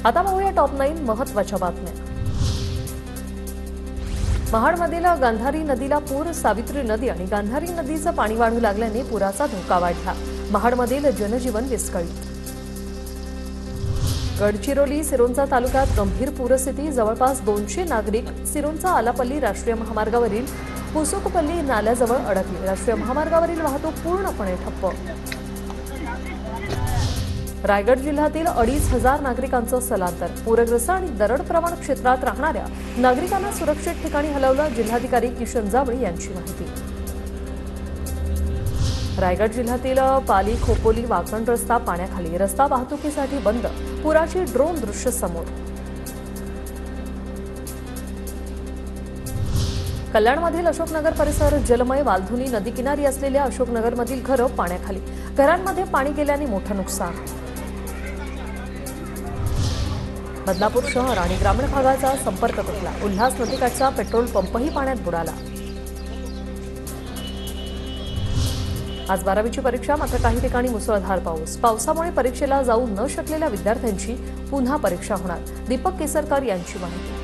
आता पाहूया टॉप 9 महत्त्वाच्या बातम्या। महाडमधील गांधारी नदीला पूर, सावित्री नदी आणि गांधारी नदीचं पाणी वाढू लागल्याने पुराचा धोका वाढला। महाडमधील जनजीवन विस्कळीत। गडचिरोली सिरोंचा तालुक्यात गंभीर पूरस्थिती, जवळपास 200 नागरिक सिरोंचा आलापल्ली राष्ट्रीय महामार्गावरील पुसुकपल्ली नाल्याजवळ अडकले। राष्ट्रीय महामार्गावरील वाहतूक पूर्णपणे ठप्प। रायगड जिल्ह्यातील 2,500 नागरिकांचं स्थलांतर, पूरग्रस्त आणि दरड प्रवण क्षेत्रात राहणाऱ्या नागरिकांना सुरक्षित ठिकाणी हलवलं। जिल्हाधिकारी किशन जावळे यांची माहिती। रायगड जिल्ह्यातील पाली खोपोली वाकण रस्ता पाण्याखाली, रस्ता वाहतुकीसाठी बंद, पुराची ड्रोन दृश्य समोर। कल्याणमधील अशोकनगर परिसर जलमय, वालधुनी नदीकिनारी असलेल्या अशोकनगरमधील घरं पाण्याखाली, घरांमध्ये पाणी गेल्याने मोठं नुकसान। बदलापूर शहर आणि ग्रामीण भागाचा संपर्क तुटला, उल्हास नदीकाठचा पेट्रोल पंपही पाण्यात बुडाला। आज 12वीची परीक्षा, मात्र काही ठिकाणी मुसळधार पाऊस, पावसामुळे परीक्षेला जाऊ न शकलेल्या विद्यार्थ्यांची पुन्हा परीक्षा होणार। दीपक केसरकर यांची माहिती।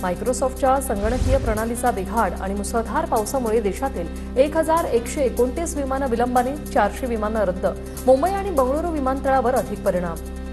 मायक्रोसॉफ्टच्या संगणकीय प्रणालीचा बिघाड आणि मुसळधार पावसामुळे देशातील 1,129 विमानं विलंबाने, 400 विमानं रद्द। मुंबई आणि बंगळुरू विमानतळावर अधिक परिणाम।